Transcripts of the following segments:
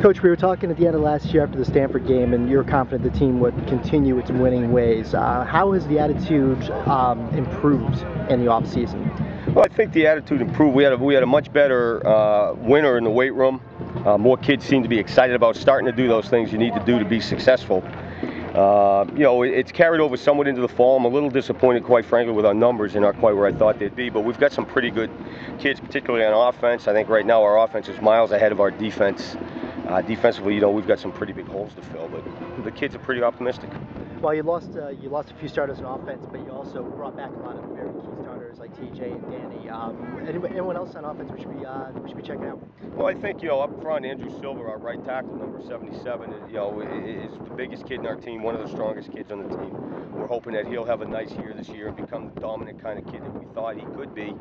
Coach, we were talking at the end of last year after the Stanford game, and you're confident the team would continue its winning ways. How has the attitude improved in the offseason? Well, I think the attitude improved. We had a much better winter in the weight room. More kids seem to be excited about starting to do those things you need to do to be successful. It's carried over somewhat into the fall. I'm a little disappointed, quite frankly, with our numbers. They're not quite where I thought they'd be, but we've got some pretty good kids, particularly on offense. I think right now our offense is miles ahead of our defense. Defensively, we've got some pretty big holes to fill, but the kids are pretty optimistic. Well, you lost a few starters on offense, but you also brought back a lot of very key starters like TJ and Danny. Anyone else on offense we should be checking out? Well, I think up front, Andrew Silver, our right tackle, number 77, is the biggest kid in our team, one of the strongest kids on the team. We're hoping that he'll have a nice year this year and become the dominant kind of kid that we thought he could be.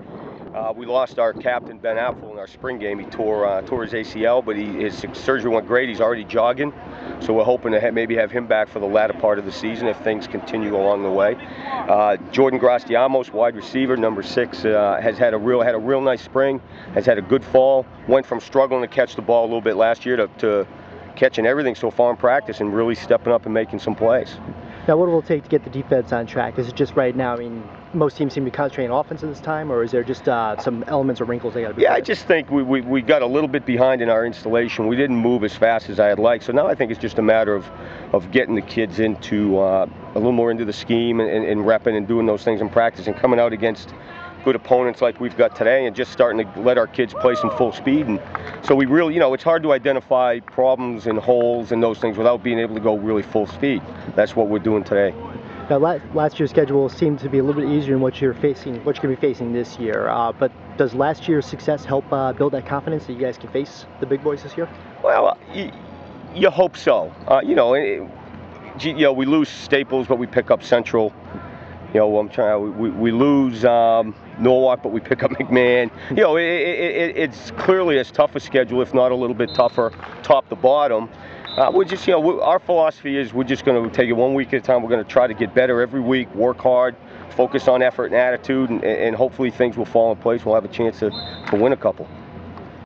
We lost our captain, Ben Apfel, in our spring game. He tore his ACL, but his surgery went great. He's already jogging, so we're hoping to maybe have him back for the latter part of the season if things continue along the way. Jordan Grastiamos, wide receiver, number 6, has had a real nice spring, has had a good fall, went from struggling to catch the ball a little bit last year to catching everything so far in practice and really stepping up and making some plays. Now, what will it take to get the defense on track? Is it just right now, most teams seem to be concentrating on offense at this time, or is there just some elements or wrinkles they got to be? Yeah, I just think we got a little bit behind in our installation. We didn't move as fast as I had liked, so now I think it's just a matter of getting the kids into a little more into the scheme and repping and doing those things in practice and coming out against good opponents like we've got today and just starting to let our kids play some full speed. And so we really, it's hard to identify problems and holes and those things without being able to go really full speed. That's what we're doing today. Now, last year's schedule seemed to be a little bit easier than what you're going to be facing this year. But does last year's success help build that confidence that you guys can face the big boys this year? Well, you hope so. We lose Staples, but we pick up Central. We lose Norwalk, but we pick up McMahon. It's clearly as tough a schedule, if not a little bit tougher, top to bottom. We're just, our philosophy is we're just going to take it one week at a time. We're going to try to get better every week, work hard, focus on effort and attitude, and hopefully things will fall in place. We'll have a chance to win a couple.